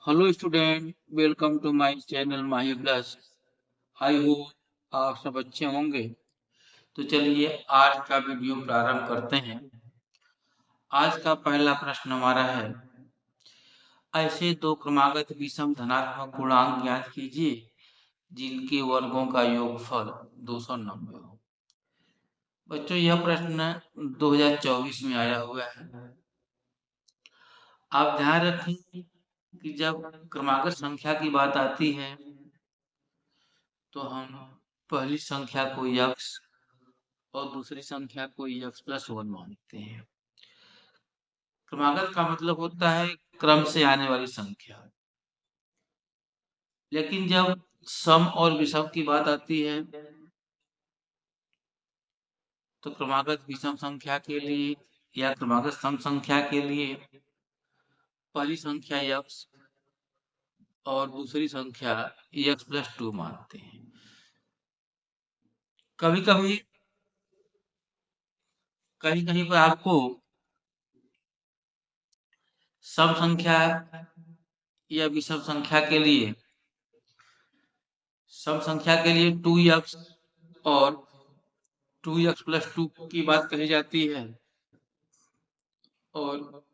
Hello student, welcome to my channel Mahi plus. I hope आप सब अच्छे होंगे। तो चलिए आज का वीडियो प्रारंभ करते हैं। आज का पहला प्रश्न हमारा है, ऐसे दो क्रमागत विषम धनात्मक पूर्णांक ज्ञात कीजिए जिनके वर्गों का योगफल 290 हो। बच्चों, यह प्रश्न 2024 में आया हुआ है। आप ध्यान रखें कि जब क्रमागत संख्या की बात आती है तो हम पहली संख्या को यक्स और दूसरी संख्या को यक्स प्लस वन मानते हैं। क्रमागत का मतलब होता है क्रम से आने वाली संख्या। लेकिन जब सम और विषम की बात आती है तो क्रमागत विषम संख्या के लिए या क्रमागत सम संख्या के लिए पहली संख्या यक्स और दूसरी संख्या यक्स प्लस टू मानते हैं। कभी कभी कहीं कहीं पर आपको सम संख्या या विषम संख्या के लिए सम संख्या के लिए 2x और 2x प्लस 2 की बात कही जाती है और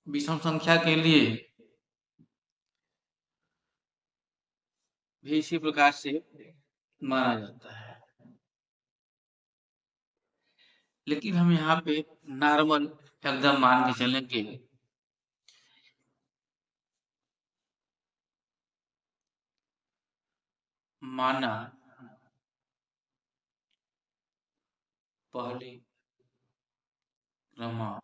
विषम संख्या के लिए भी इसी प्रकार से माना जाता है। लेकिन हम यहाँ पे नॉर्मल एकदम मान के चलेंगे। माना पहली क्रमांक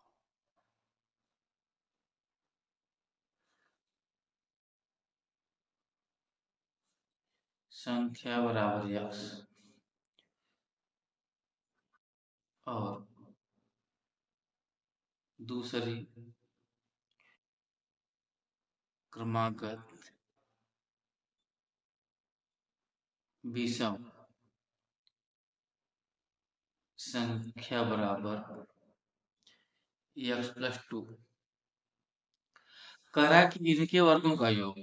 संख्या बराबर यक्स और दूसरी क्रमागत विषम संख्या बराबर यक्स प्लस टू। कह रहा है कि इनके वर्गों का योग।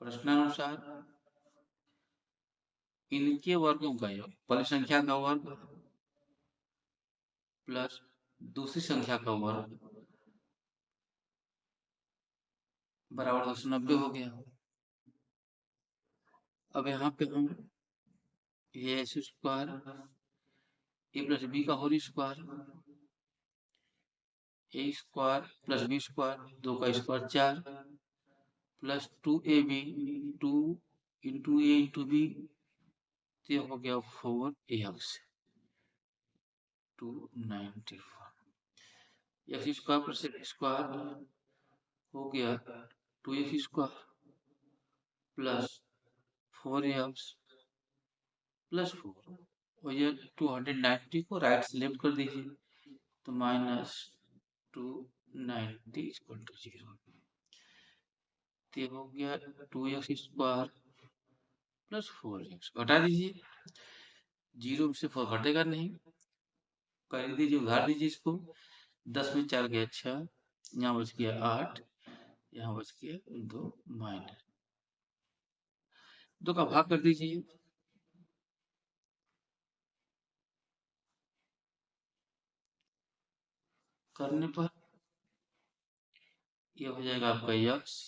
प्रश्नानुसार इनके वर्गों का योग, पहली संख्या का वर्ग प्लस दूसरी संख्या का वर्ग बराबर 290 हो गया। अब यहाँ पे हम A S square A plus B का होल स्क्वायर ए स्क्वायर प्लस बी स्क्वायर, दो का square 4 plus 2ab 2 into A into B, तो हो गया 4x 294 X square plus x square हो गया 2x square plus 4x plus 4 और ये 290 को राइट से लेफ्ट कर दीजिए तो माइनस 290 इक्वल टू 0। तो हो गया 2x स्क्वायर प्लस 4x, घटा दीजिए, 0 में से 4 घटेगा नहीं, कर दीजिए, उधार दीजिए इसको। 10 में 4 गया 6, यहाँ बच गया 8, यहाँ बच गया 2 माइनस 2 का भाग कर दीजिए। करने पर ये हो जाएगा आपका x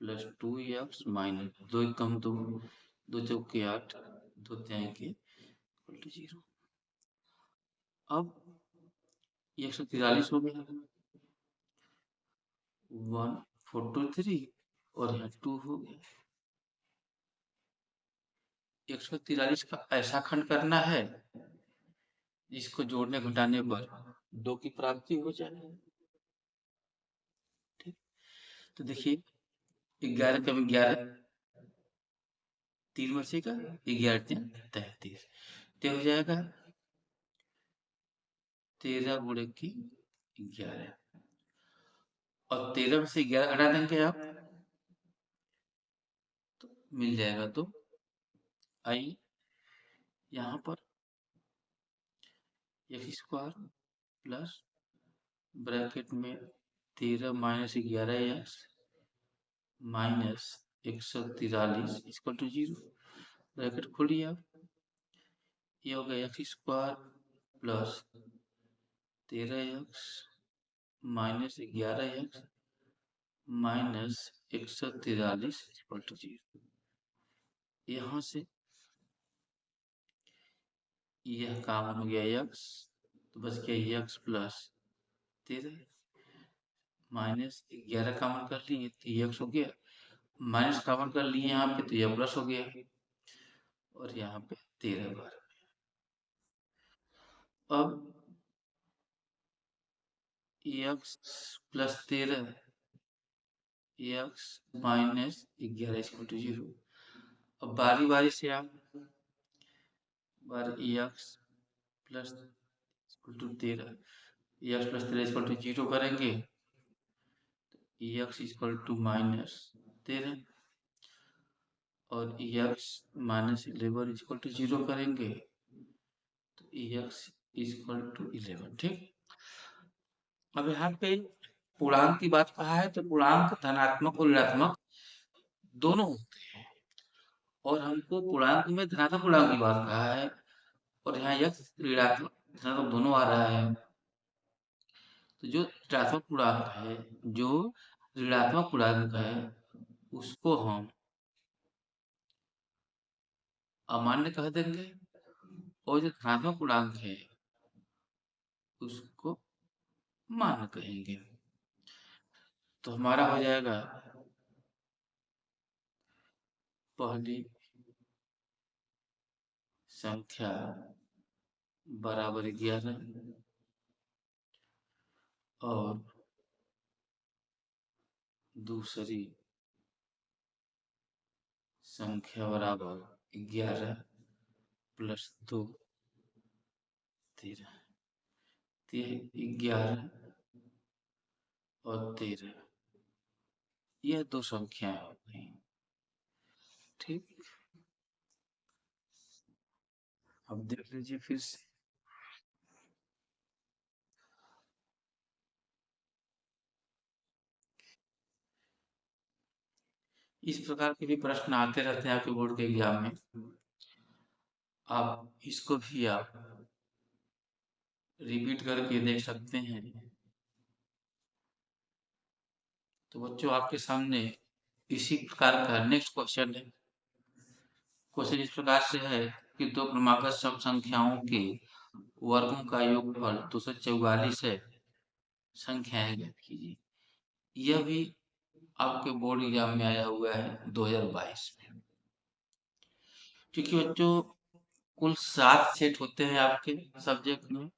प्लस 2x माइनस 2 कम 2, 2 चौके 8, 2 त्याई के 0। अब 143 हो गया, 143 और यहाँ 2 हो गया। 143 का ऐसा खंड करना है जिसको जोड़ने घटाने पर 2 की प्राप्ति हो जाए। ठीक, तो देखिए 11 कम 11, 3 बचेगा, 11 3 33, तो हो जाएगा 13 गुणे की 11 और 13 में से 11 घटा देंगे आप तो मिल जाएगा। तो आई यहाँ पर एक्स स्क्वायर प्लस ब्रैकेट में 13 minus 11x minus 143 equal to 0। Bracket खोलिए आप, ये हो गया X square plus 13x minus 11x minus 143 equal to 0। यहाँ से यह काम हो गया x, तो बस गया x प्लस 13 माइनस 11 कॉमन कर लिए तो x हो गया, माइनस कॉमन कर लिए यहाँ पे तो यह प्लस हो गया, और यहाँ पे 13 बार। अब x plus 13 x minus 11 equal to 0। अब बारी बारी से आप बार x plus equal to 13 x plus 13 equal to 0 करेंगे तो x इक्वल टू माइनस 13 और x माइनस 11 इक्वल टू 0 करेंगे तो x इक्वल टू 11। ठीक, अब यहाँ पे पूर्णांक की बात कहा है तो पूर्णांक धनात्मक और ऋणात्मक दोनों होते हैं, और हमको पूर्णांक में धनात्मक पूर्णांक की बात कहा है, और यहाँ x ऋणात्मक धनात्मक दोनों आ रहा है। तो जो ऋणात्मक पूर्णांक है, जो ऋणात्मक पूर्णांक है उसको हम अमान्य कह देंगे, और जो धनात्मक पूर्णांक है उसको मान्य कहेंगे। तो हमारा हो जाएगा पहली संख्या बराबर 11 और दूसरी संख्या बराबर 11 प्लस 2 13। 11 और 13 यह दो संख्याएं हो गई। ठीक, अब देख लीजिए फिर से। इस प्रकार के भी प्रश्न आते रहते हैं आपके बोर्ड के एग्जाम में, आप इसको भी आप रिपीट करके देख सकते हैं। तो बच्चों आपके सामने इसी प्रकार का नेक्स्ट क्वेश्चन है। क्वेश्चन इस प्रकार से है कि दो क्रमागत सम संख्याओं के वर्गों का योगफल 244 है, संख्याएं ज्ञात कीजिए। यह भी आपके बोर्ड एग्जाम में आया हुआ है 2022 में। क्योंकि बच्चों कुल 7 सेट होते हैं आपके सब्जेक्ट में,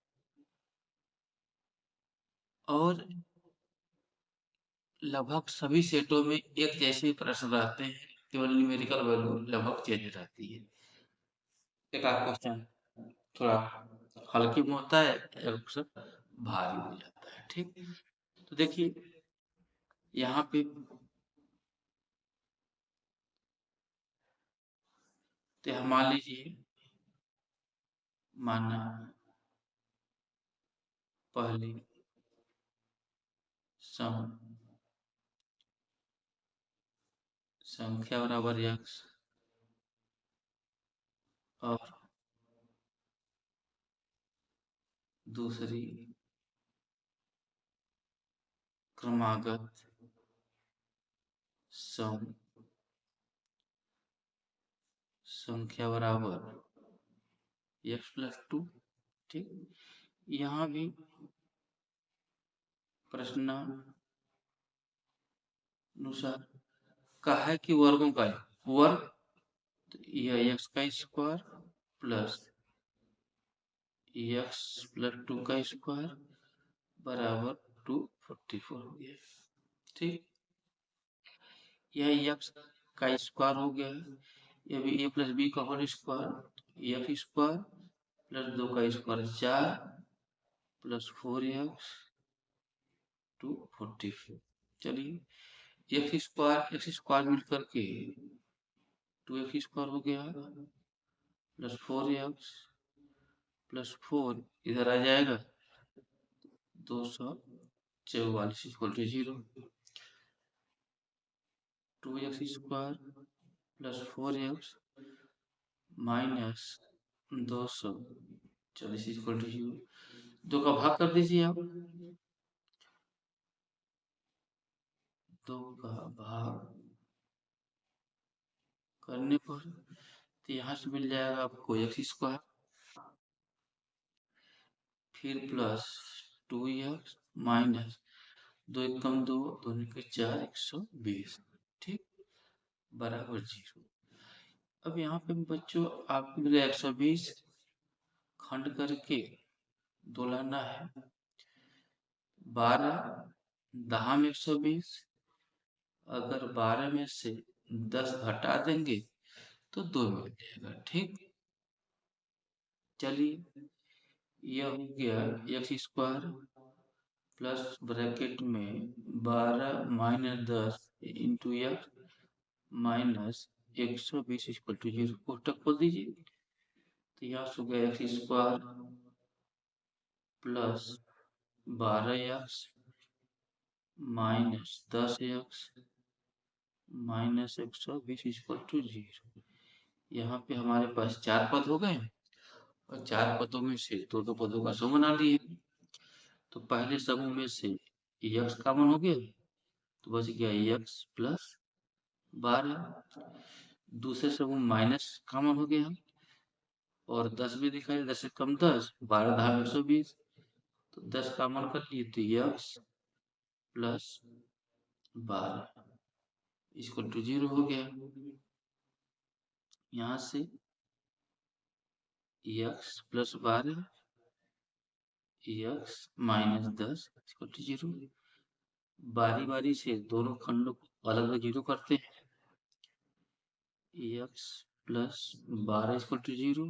और लगभग सभी सेटों में एक जैसे ही प्रश्न रहते हैं, केवल न्यूमेरिकल वैल्यू लगभग चेंज रहती है। एक आध क्वेश्चन थोड़ा हल्के में होता है, एक क्वेश्चन भारी हो जाता है। ठीक, तो देखिए यहाँ पे तो मान लीजिए, माना पहली सम संख्या बराबर x और दूसरी क्रमागत सम संख्या बराबर x प्लस 2। ठीक, यहाँ भी प्रश्न अनुसार कहा है कि वर्गों का वर्ग, तो यह x का स्क्वायर प्लस x प्लस 2 का स्क्वायर बराबर 244 हो गया। ठीक, यह x का स्क्वायर हो गया, यह भी a प्लस बी का whole square, x square plus 2 का स्क्वायर 4 प्लस 4x 244। चलिए एक्स स्क्वायर मिलकर के 2x स्क्वायर हो गया प्लस 4x प्लस 4 इधर आ जाएगा 200 44 equal to 0। 2x² plus 4x minus 240 equal to 0। 2 का भाग कर दीजिए आप। 2 का भाग करने पर तो यहाँ से मिल जाएगा आपको x², फिर प्लस 2x माइनस 2 एकम 2, 2 के 4, 120, ठीक, बराबर 0। अब यहाँ पे बच्चों आपको मिला 120 खंड करके 2 लाना है, 12 दहाम 120, अगर 12 में से 10 घटा देंगे तो 2 मिल जाएगा, ठीक। चलिए यह हो गया x² प्लस ब्रैकेट में 12 minus 10 into X minus 120 equal to 0। कोष्टक खोल दीजिए, तो यहाँ से हो गया x² plus 12x minus 10x minus 120 equal to 0। यहाँ पे हमारे पास 4 पद हो गए और 4 पदों में से 2 पदों का समूह बना लिए। तो पहले समूह में से x कॉमन हो गया तो बच गया x प्लस 12। दूसरे समूह माइनस कॉमन हो गया और 10 भी दिखाई, 10 से कम 10, 12 दहाम 120, तो 10 कॉमन कर लिए तो x प्लस 12 इक्वल टू 0 हो गया। यहाँ से x plus 12 x minus 10 equal to 0। बारी बारी से दोनों खंडों को अलग अलग 0 करते हैं। x प्लस 12 इक्वल टू 0,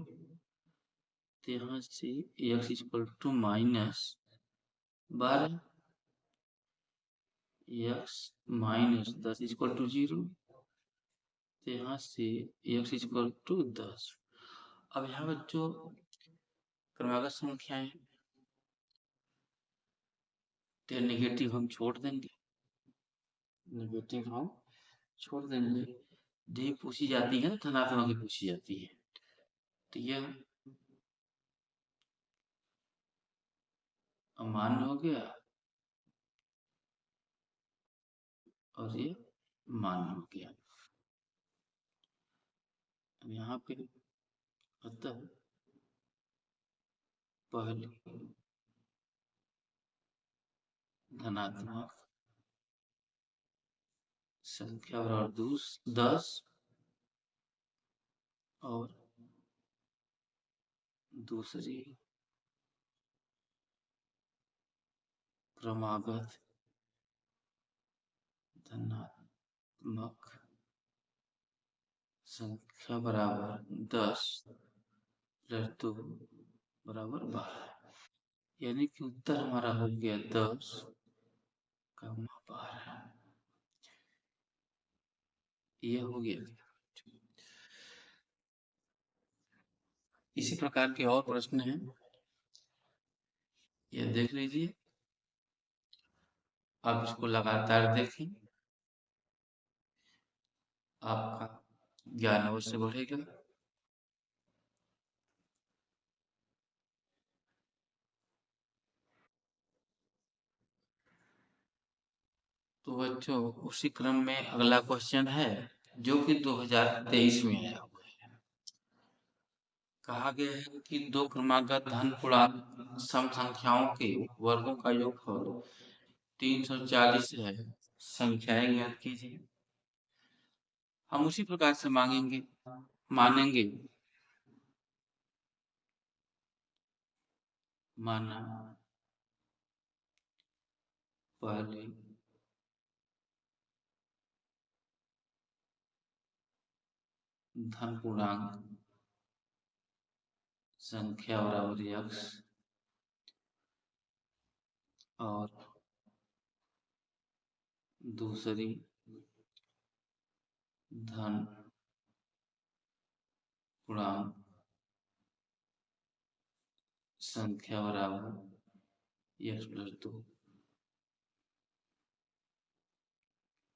तो यहाँ से x equal to minus 12, x minus 10 equal to 0, तो यहाँ से x इक्वल टू 10। अब यहाँ बच्चों क्रमागत संख्याएं, तो नेगेटिव हम छोड़ देंगे, नेगेटिव हम छोड़ देंगे। डी पूछी जाती है, धनात्मक ही पूछी जाती है, तो यह अमान्य हो गया और ये मान्य हो गया। अब यहाँ पे अतः पहले धनात्मक संख्या और 10 और दूसरी क्रमागत धनात्मक संख्या बराबर 10 प्लस 2 बराबर 12, यानी कि उत्तर हमारा हो गया 10, 12। ये हो गया। इसी प्रकार के और प्रश्न हैं, ये देख लीजिए, आप इसको लगातार देखें, आपका ज्ञान अवश्य बढ़ेगा। तो बच्चों उसी क्रम में अगला क्वेश्चन है जो कि 2023 में आया हुआ है। कहा गया है कि दो क्रमागत धन पूर्णांक सम संख्याओं के वर्गों का योगफल 340 है, संख्याएं ज्ञात कीजिए। हम उसी प्रकार से मानेंगे। माना पहले धन पूर्णांक संख्या बराबर x और दूसरी धन पूर्णांक संख्या बराबर x प्लस 2।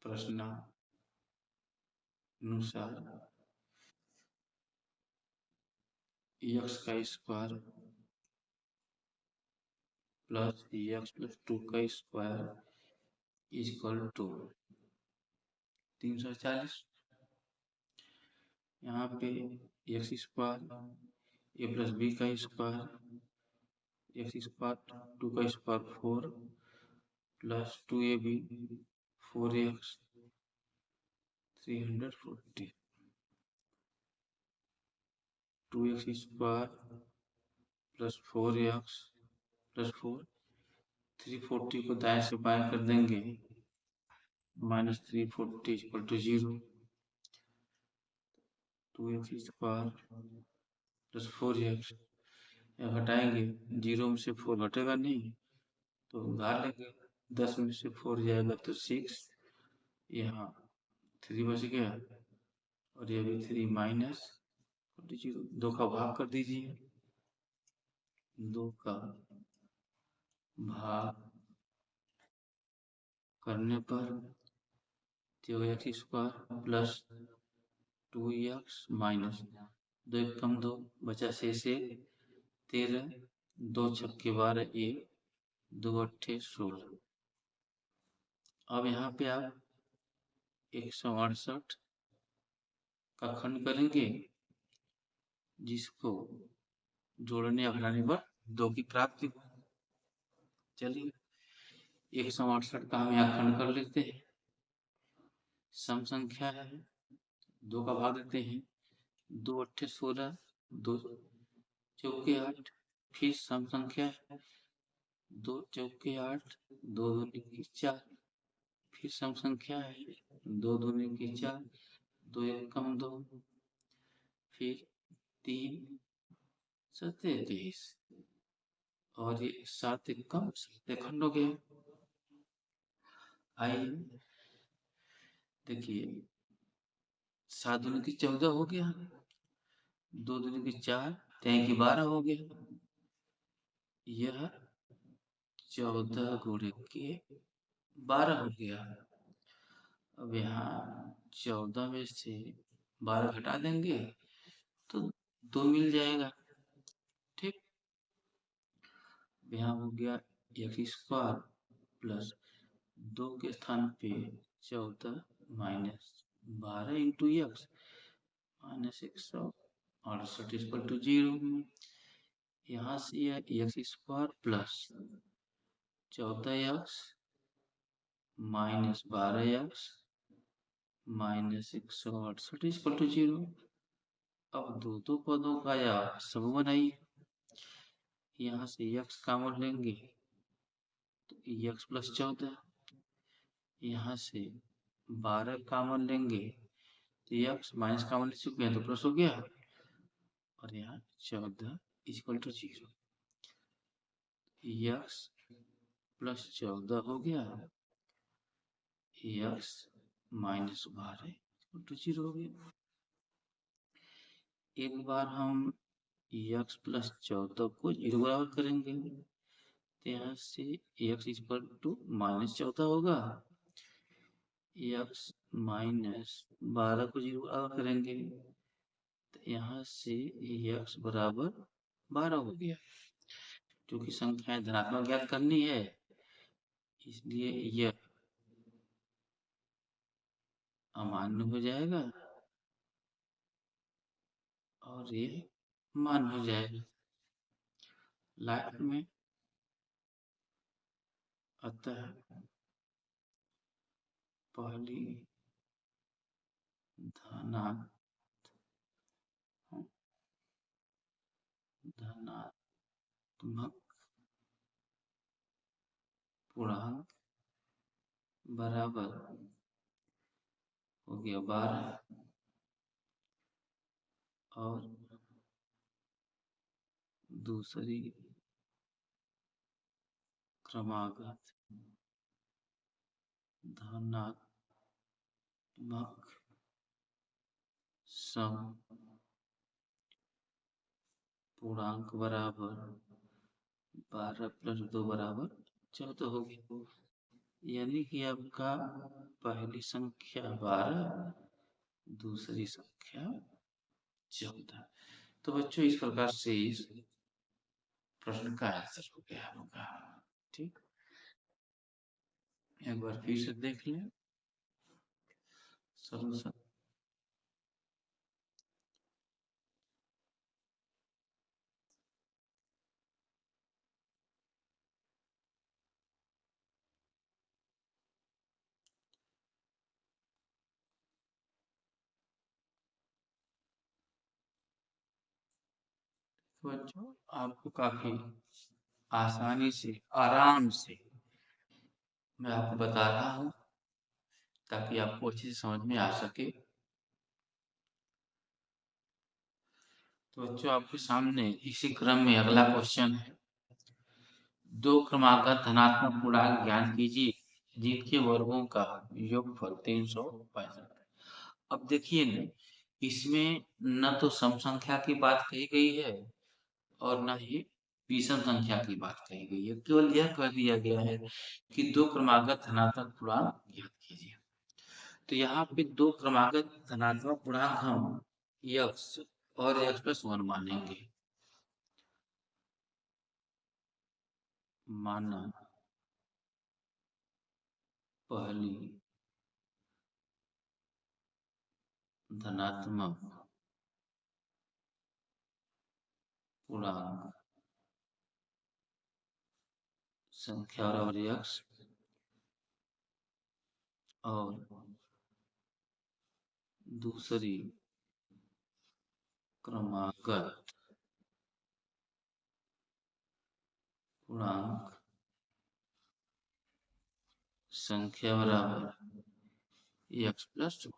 प्रश्नानुसार x का स्क्वायर प्लस x प्लस 2 का स्क्वायर इक्वल टू 340। यहाँ पे X square A plus B का स्क्वायर एक्स स्क्वायर 2 का square 4 plus 2ab 4x 340 2x square plus 4x plus 4 340 को दाएं से बाएं कर देंगे minus 340 equal to 0 2x square plus 4x घटाएंगे 0 में से 4 घटेगा नहीं तो घटा लेंगे 10 में से 4 जाएगा तो 6 यहाँ 3 बच गया और ये भी 3 माइनस 2 का भाग कर दीजिए 2 का भाग करने पर तो x square plus 2x minus 2 कम 2 बचा 6 से 13 2 छक्के 12 1 2 अट्ठे 16। अब यहाँ पे आप 168 का खंड करेंगे जिसको जोड़ने या घटाने पर 2 की प्राप्ति। चलिए 168 का हम यहाँ खंड कर लेते हैं। सम संख्या है 2 का भाग देते हैं 2 अट्ठे 16 2 चौके 8 फिर सम संख्या है 2 चौके 8 2 दूनी 4 फिर सम संख्या है 2 दूनी 4 2 एक कम 2 फिर 3 27 और ये 7 एक कम 7 खंड हो गया। आइए देखिए 7 दूनी की 14 हो गया 2 दूनी की 4 3 की 12 हो गया। यह 14 गुणे के 12 हो गया। अब यहाँ 14 में से 12 घटा देंगे तो 2 मिल जाएगा। ठीक यहाँ हो गया एक्स स्क्वायर प्लस 2 के स्थान पे 14 minus 12 into X minus 168 equal to 0। यहाँ से यह X square plus 14x minus 12x minus 168 equal to 0। अब दो पदों का या समूह बनाइए। यहाँ से x कॉमन लेंगे तो x प्लस 14 यहाँ से 12 कॉमन लेंगे तो x माइनस कॉमन ले चुके हैं तो प्लस हो गया और यहाँ 14 इक्वल टू 0 x प्लस 14 हो गया x माइनस 12 इक्वल टू 0 हो गया। एक बार हम x प्लस 14 को 0 बराबर करेंगे तो यहाँ से x इक्वल टू माइनस 14 होगा x माइनस 12 को 0 बराबर करेंगे तो यहाँ से x बराबर 12 हो गया। क्योंकि संख्याएं धनात्मक ज्ञात करनी है इसलिए यह अमान्य हो जाएगा और ये मान्य हो जाएगा। लाइट में अतः पहली धनात्मक पूर्णांक बराबर हो गया 12 और दूसरी क्रमागत धनात्मक सम पूर्णांक बराबर 12 प्लस 2 बराबर 14 हो गया। यानी कि आपका पहली संख्या 12, दूसरी संख्या 14। तो बच्चों इस प्रकार से इस प्रश्न का आंसर हो गया होगा। ठीक, एक बार फिर से देख लें सॉल्यूशन। तो बच्चों आपको काफी आसानी से, आराम से मैं आपको बता रहा हूँ ताकि आपको अच्छे से समझ में आ सके। तो बच्चों आपके सामने इसी क्रम में अगला क्वेश्चन है। दो क्रमागत धनात्मक पूर्णांक ज्ञात कीजिए जिनके वर्गों का योगफल 365। अब देखिए न, इसमें न तो सम संख्या की बात कही गई है और न ही विषम संख्या की बात कही गई है। केवल यह कह दिया गया है कि दो क्रमागत धनात्मक पूर्णांक ज्ञात कीजिए। तो यहाँ पे दो क्रमागत धनात्मक पूर्णांक हम यक्स और एक्स प्लस वन मानेंगे। माना पहली धनात्मक पूर्णांक संख्या और यक्स और दूसरी क्रमागत पूर्णांक संख्या बराबर एक्स प्लस टू।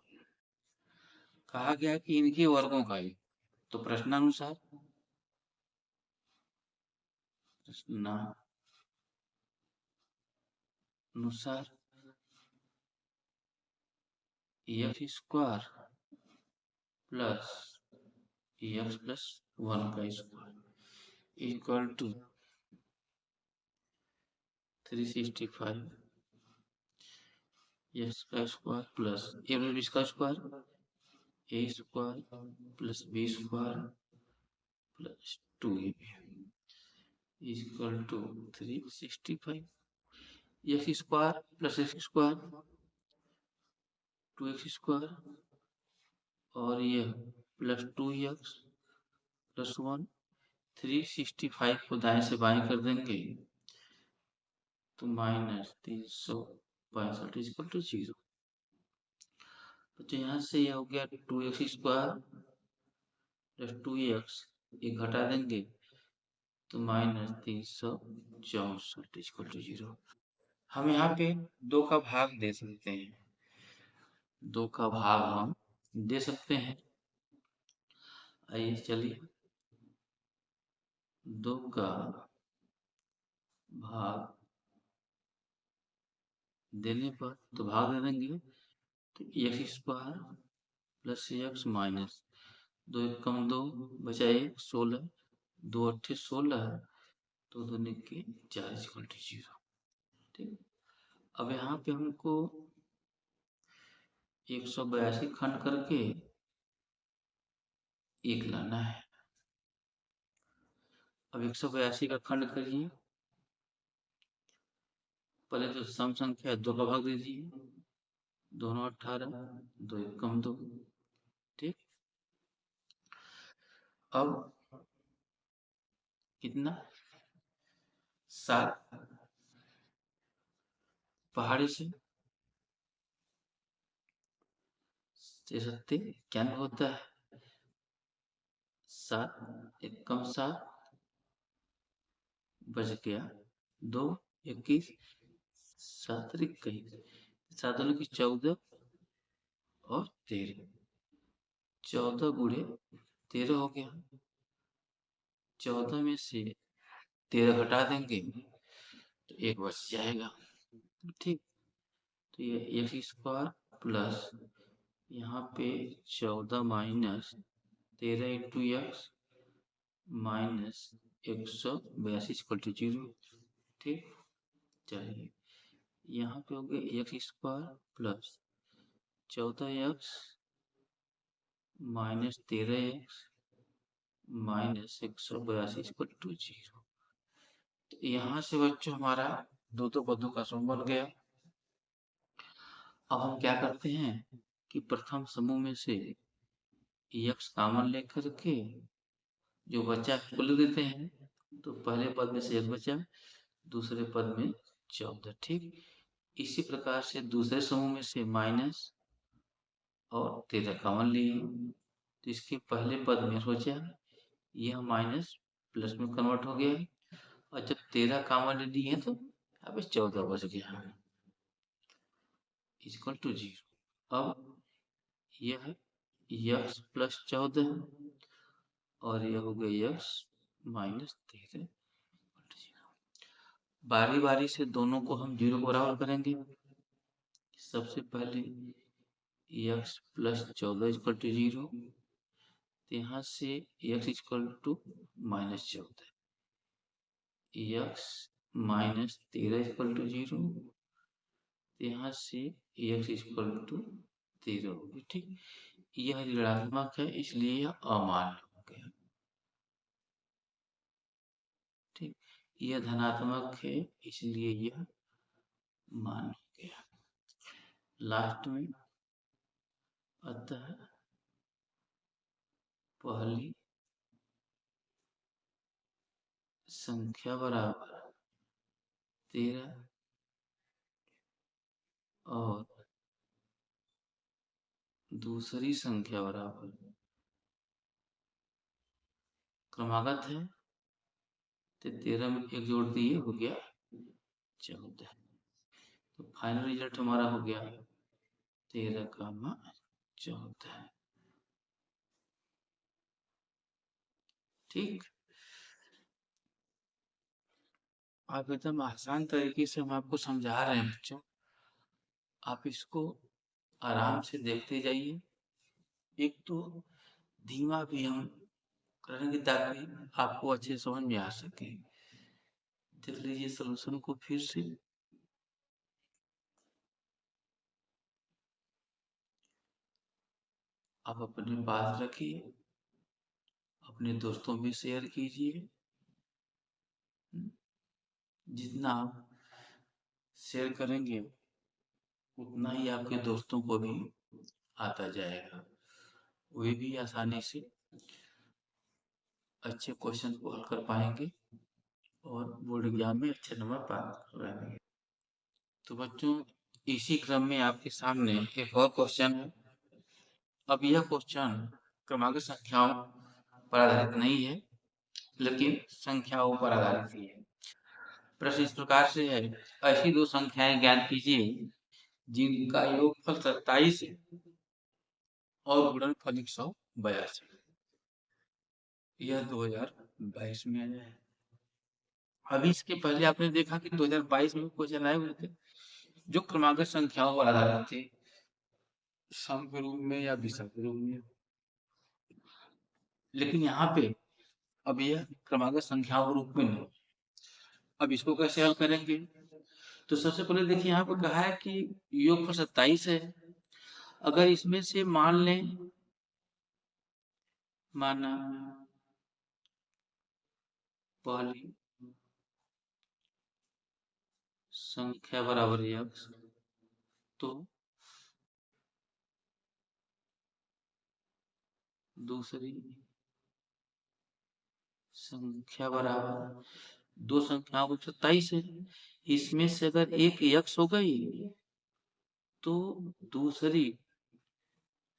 कहा गया कि इनके वर्गों का ही, तो प्रश्नानुसार x square plus x plus one का स्क्वायर इक्वल टू 365 एक्स का स्क्वायर प्लस इसका square A square plus B square plus 2ab equal to 365 x square plus x square 2x square और यह प्लस 2x प्लस 1। 365 को दाएं से बाएं कर देंगे तो माइनस 365 इक्वल टू 0। तो यहाँ से यह हो गया 2x स्क्वायर प्लस 2x, ये घटा देंगे तो माइनस 364 इक्वल टू 0। हम यहाँ पे दो का भाग दे सकते हैं, दो का भाग हम दे सकते हैं। आइए चलिए, दो का भाग देने पर तो भाग दे देंगे तो x square plus x minus 2 एक कम 2 बचा 1 16, 2 अट्ठे 16, तो दोनों के 4 इक्वल टू 0। ठीक, अब यहाँ पे हमको 182 खंड करके एक लाना है। अब 182 का खंड करिए, पहले तो सम संख्या 2 का भाग दीजिए, दोनों 18, 2 एक कम 2। ठीक, अब कितना 7 पहाड़ी से 6 क्या होता है 7 एक कम 7 बच गया 2 21 7 21 7 की 14 और 13, 14 गुणे 13 हो गया। 14 में से 13 घटा देंगे तो एक बच जाएगा। ठीक, तो ये एक्स स्क्वायर प्लस यहाँ पे 14 minus 13 into X minus 182 equal to 0। ठीक, चलिए यहाँ पे हो गया X square plus 14x minus 13x minus 182 equal to 0। तो यहाँ से बच्चों हमारा दो पदों का सम बन गया। अब हम क्या करते हैं कि प्रथम समूह में से x कॉमन लेकर के जो बचा उसको लिख देते हैं। तो पहले पद में से 1 बचा, दूसरे पद में 14। ठीक इसी प्रकार से दूसरे समूह में से माइनस और 13 कॉमन लिए, तो इसके पहले पद में सोचा यह माइनस प्लस में कन्वर्ट हो गया, और जब 13 कॉमन ले लिए तो अब 14 बच गया इक्वल टू 0। अब यह x प्लस 14 और यह हो गया x माइनस 13। बारी बारी से दोनों को हम 0 बराबर करेंगे। सबसे पहले x प्लस 14 इक्वल टू 0, तो यहाँ से x equal to minus 14, x minus 13 equal to 0, तो यहाँ से x इक्वल टू 0 होगी। ठीक यह ऋणात्मक है इसलिए यह अमान्य हो गया। ठीक यह धनात्मक है इसलिए यह मान्य हो गया। लास्ट में अतः पहली संख्या बराबर 13 और दूसरी संख्या बराबर क्रमागत है, तो 13 में 1 जोड़ दिए हो गया 14। तो फाइनल रिजल्ट हमारा हो गया 13 का 14। ठीक आप एकदम आसान तरीके से हम आपको समझा रहे हैं बच्चों, आप इसको आराम से देखते जाइए। एक तो धीमा भी हम करेंगे ताकि आपको अच्छे समझ में आ सके। देख लीजिए सलूशन को फिर से। आप अपने पास रखिए, अपने दोस्तों में शेयर कीजिए। जितना आप शेयर करेंगे उतना ही आपके दोस्तों को भी आता जाएगा, वे भी आसानी से अच्छे क्वेश्चन को हल कर पाएंगे और बोर्ड एग्जाम में अच्छे नंबर प्राप्त कर पाएंगे। तो बच्चों इसी क्रम में आपके सामने एक और क्वेश्चन है। अब यह क्वेश्चन क्रमांक संख्याओं पर आधारित नहीं है, लेकिन संख्याओं पर आधारित ही है। प्रश्न इस प्रकार से है, ऐसी दो संख्याएं ज्ञात कीजिए जिनका योगफल 27 है और गुणनफल 182। यह 2022 में आया है। अभी इसके पहले आपने देखा कि 2022 में क्वेश्चन आए हुए थे जो क्रमागत संख्याओं पर आधारित थे, सम के रूप में या विषम के रूप में। लेकिन यहाँ पे अब यह क्रमागत संख्याओं के रूप में नहीं। अब इसको कैसे हल करेंगे? तो सबसे पहले देखिए यहाँ पर कहा है कि योगफल 27 है। अगर इसमें से मान लें, माना पहली संख्या बराबर x, तो दूसरी संख्या बराबर, दो संख्याओं को 27 है, इसमें से अगर एक x हो गई तो दूसरी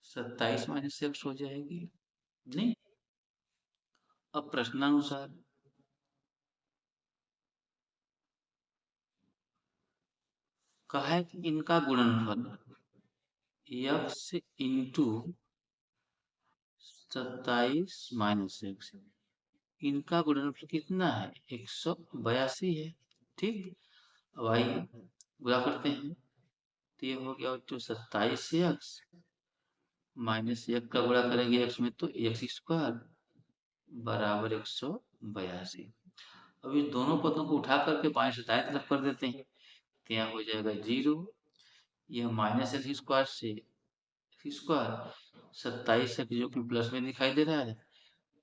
27 माइनस x हो जाएगी। नहीं, अब प्रश्नानुसार कहा है कि इनका गुणनफल x इंटू 27 माइनस x, इनका गुणनफल कितना है? 182 है। ठीक अब आइए गुणा करते हैं, तो ये हो गया जो 27 से x माइनस 1 का गुणा करेंगे x में तो x स्क्वायर बराबर 182। अब इस दोनों पदों को उठा करके बाएं से दाएं तरफ कर देते हैं, तो यहाँ हो जाएगा 0, यह माइनस एक्स स्क्वायर से एक्स स्क्वायर 27 एक्स जो कि प्लस में दिखाई दे रहा है,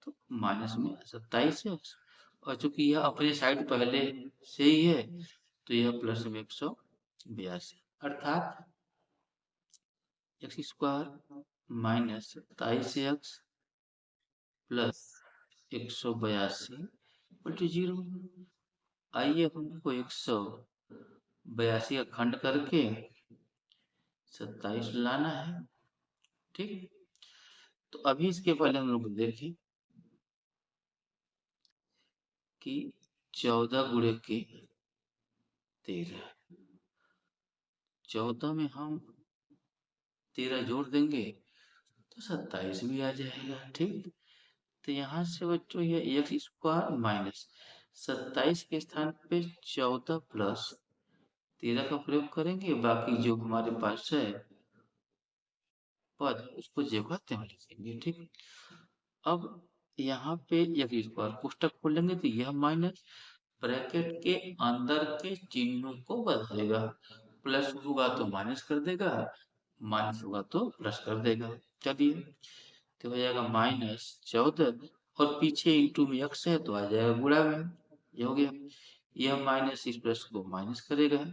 तो माइनस में 27 एक्स, और चूंकि यह अपने साइड पहले से ही है तो यह प्लस में 182, अर्थात x square minus 27 x plus 182 बटे 0। आइए हमको 182 का खंड करके 27 लाना है। ठीक, तो अभी इसके पहले हम लोग देखें कि 14 गुणे के 13, 14 में हम 13 जोड़ देंगे तो 27 भी आ जाएगा। ठीक, तो यहाँ से बच्चों ये एक्स स्क्वायर माइनस 27 के स्थान पे 14 प्लस 13 का प्रयोग करेंगे, बाकी जो हमारे पास है पद उसको जगह में लिखेंगे। ठीक, अब यहाँ पे एक्स स्क्वायर कोष्टक खोलेंगे तो यह माइनस ब्रैकेट के अंदर के चिन्हों को बदलेगा, प्लस होगा तो माइनस कर देगा, माइनस होगा तो प्लस कर देगा। चलिए, तो हो जाएगा माइनस 14 और पीछे इंटू में एक्स है तो आ जाएगा गुणा में, ये हो गया। यह माइनस इस प्लस को माइनस करेगा,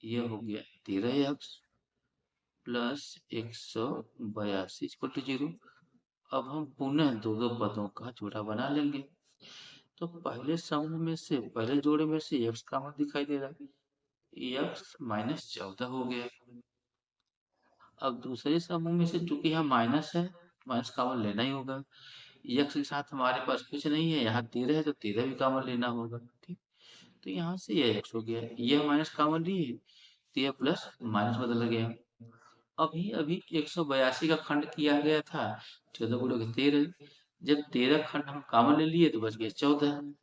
यह हो गया 13 एक्स प्लस 182 इक्वल टू 0। अब हम पुनः दो पदों का जोड़ा बना लेंगे। तो पहले समूह में से, पहले जोड़े में से एक्स कॉमन दिखाई दे रहा है, एक्स माइनस 14 हो गया। अब दूसरे समूह में से चूंकि यहाँ माइनस है, माइनस कॉमन लेना ही होगा। एक्स के साथ हमारे पास कुछ नहीं है, यहाँ 13 है तो 13 भी कॉमन लेना होगा। ठीक, तो यहाँ से यह एक्स हो गया, यह माइनस कॉमन लिए तो यह प्लस माइनस बदल गया। अभी अभी 182 का खंड किया गया था 14 गुणे के 13, जब 13 खंड हम कॉमन ले लिए तो बच गया 14,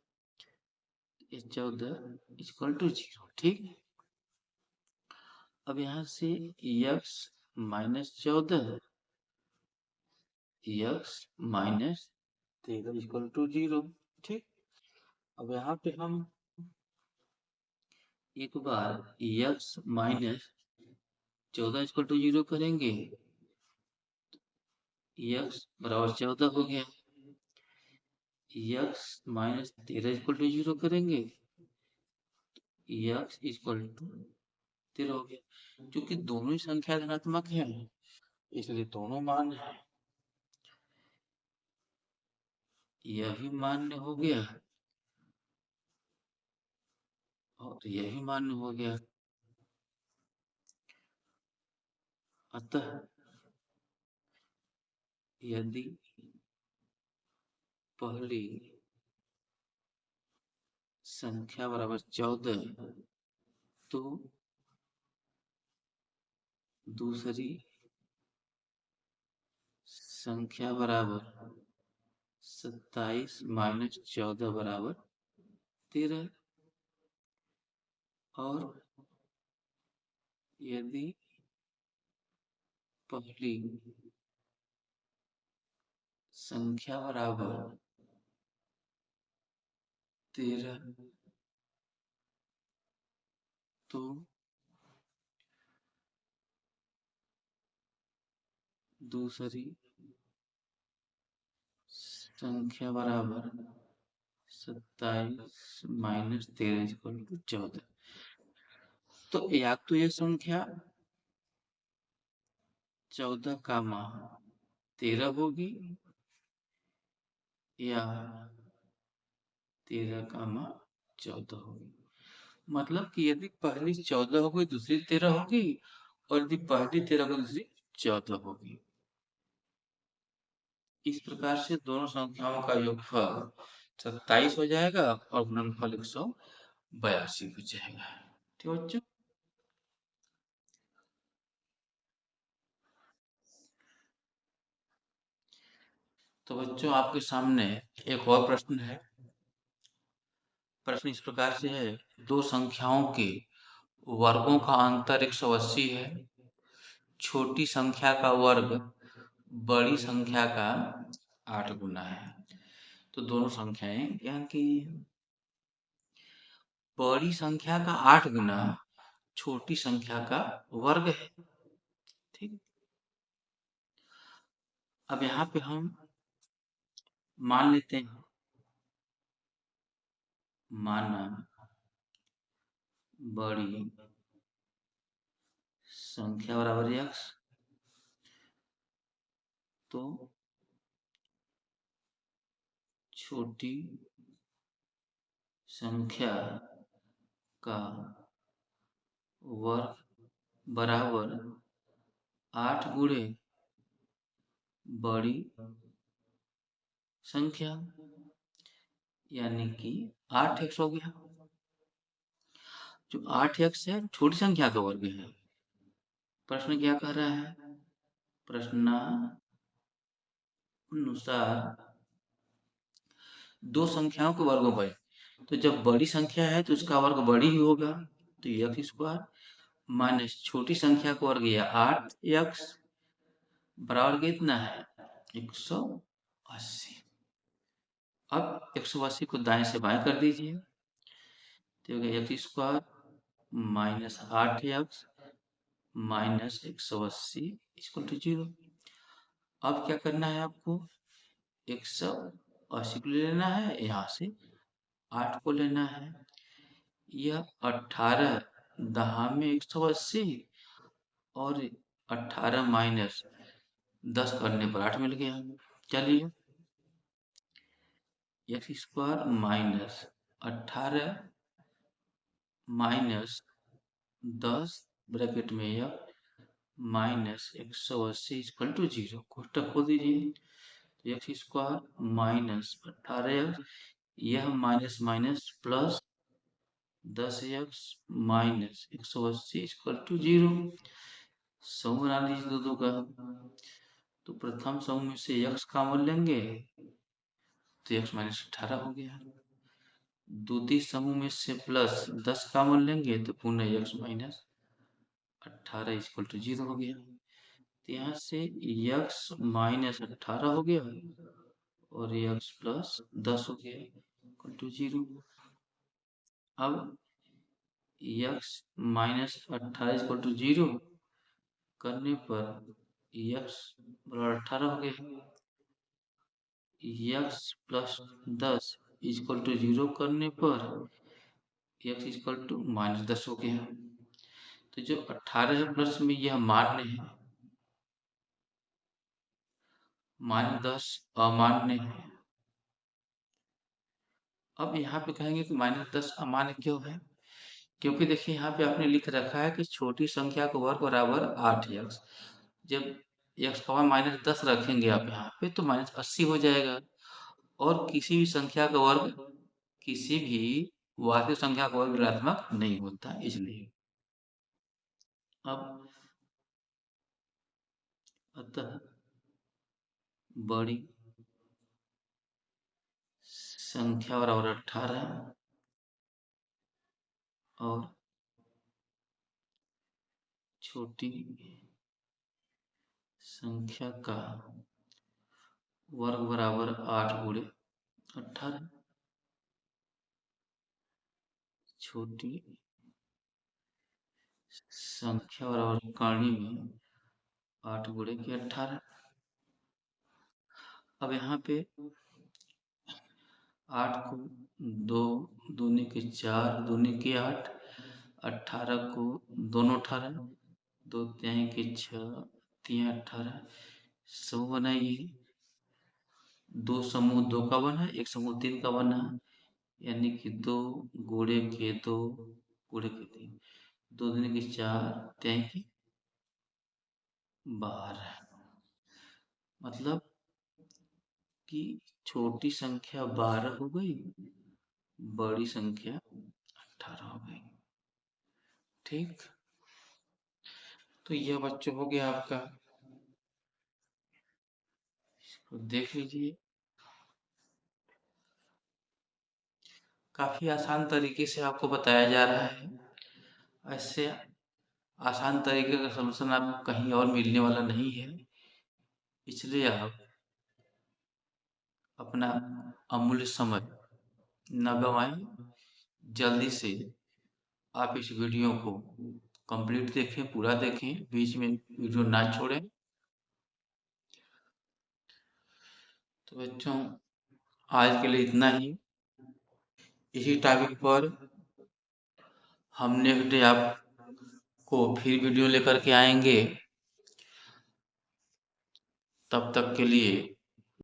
14 इक्वल टू 0। ठीक, अब यहाँ से x minus 14 x minus 13 equal to 0। ठीक, अब यहाँ पे हम एक बार x माइनस 14 इक्वल टू 0 करेंगे, x बराबर 14 हो गया, x माइनस 13 इक्वल टू 0 करेंगे, x इक्वल टू 13 हो गया। क्योंकि दोनों ही संख्या धनात्मक है इसलिए दोनों मान है, यह भी मान्य हो गया और यह भी मान्य हो गया। अतः यदि पहली संख्या बराबर 14 तो दूसरी संख्या बराबर 27 माइनस 14 बराबर 13, और यदि पहली संख्या बराबर 13 तो दूसरी संख्या बराबर 27 माइनस 13 इक्वल टू 14। तो या तो ये संख्या 14 का मान 13 होगी या 13 का मान 14 होगी। मतलब कि यदि पहली 14 होगी दूसरी 13 होगी, और यदि पहली 13 होगी दूसरी 14 होगी। इस प्रकार से दोनों संख्याओं का योगफल 27 हो जाएगा और गुणनफल 182 हो जाएगा। ठीक बच्चों, तो बच्चों आपके सामने एक और प्रश्न है। प्रश्न इस प्रकार से है, दो संख्याओं के वर्गों का अंतर 180 है, छोटी संख्या का वर्ग बड़ी संख्या का 8 गुना है। तो दोनों संख्याएं ज्ञान की, बड़ी संख्या का 8 गुना छोटी संख्या का वर्ग है। ठीक, अब यहाँ पे हम मान लेते हैं, माना बड़ी संख्या बराबर x, तो छोटी संख्या का वर्ग बराबर 8 गुणे बड़ी संख्या, यानी कि 8x हो गया। जो 8x है छोटी संख्या का वर्ग है। प्रश्न क्या कह रहा है? प्रश्नानुसार दो संख्याओं के वर्गों पर, तो जब बड़ी संख्या है तो उसका वर्ग बड़ी ही होगा, तो x स्क्वायर माइनस छोटी संख्या का वर्ग या 8x बराबर कितना है? 180। अब 180 को दाएं से बाएं कर दीजिए, तो x square minus 8x minus 180 equal to 0। अब क्या करना है आपको? 180 को लेना है, यहाँ से 8 को लेना है। यह 18 दहा में 180 और 18 माइनस 10 करने पर 8 मिल गया। चलिए, x square minus 18 minus 10 bracket में यह माइनस 180 इक्वल टू 0, कोष्टक खोल दीजिए। एक्स स्क्वायर माइनस 18x, यह minus minus plus 10x minus 180 equal to 0। समूह बना लीजिए दो का। तो प्रथम समूह में से x कॉमन लेंगे तो x माइनस 18 हो गया। द्वितीय समूह में से प्लस 10 कॉमन लेंगे तो पुनः x माइनस 18 इक्वल टू 0 हो गया। तो यहाँ से x माइनस 18 हो गया और x प्लस 10 हो गया इक्वल टू 0। अब x माइनस 18 इक्वल टू 0 करने पर x बराबर 18 हो गया। x प्लस 10 इक्वल टू 0 करने पर x इक्वल टू माइनस 10 हो गया। तो जो 18 है प्लस में यह मान्य है, माइनस 10 अमान्य है। अब यहाँ पे कहेंगे कि माइनस 10 अमान्य क्यों है? क्योंकि देखिए यहाँ पे आपने लिख रखा है कि छोटी संख्या का वर्ग बराबर 8x। जब x का माइनस 10 रखेंगे आप यहाँ पे तो माइनस 80 हो जाएगा, और किसी भी संख्या का वर्ग, किसी भी वास्तविक संख्या का वर्ग ऋणात्मक नहीं होता, इसलिए। अब अतः बड़ी संख्या बराबर 18 और छोटी संख्या का वर्ग बराबर 8 गुणे 18। छोटी संख्या बराबर कर्ण में 8 गुणे के 18। अब यहाँ पे 8 को 2 दूनी के 4 दूनी के 8, 18 को दोनों 18, 2 तिहाई के 6 3 18। समूह बनाइए। दो समूह 2 का बना, एक समूह 3 का बना, यानी कि 2 गुणे के 2 गुणे के 3, 2 दूनी के 4 तिहाई के 12। मतलब कि छोटी संख्या 12 हो गई, बड़ी संख्या 18 हो गई। ठीक, तो यह बच्चों हो गया आपका, इसको देख लीजिए। काफी आसान तरीके से आपको बताया जा रहा है। ऐसे आसान तरीके का सलूशन आपको कहीं और मिलने वाला नहीं है, इसलिए आप अपना अमूल्य समय न गवाएं, जल्दी से आप इस वीडियो को कंप्लीट देखें, पूरा देखें, बीच में वीडियो ना छोड़ें। तो बच्चों, आज के लिए इतना ही। इसी टॉपिक पर हम नेक्स्ट डे आपको फिर वीडियो लेकर के आएंगे। तब तक के लिए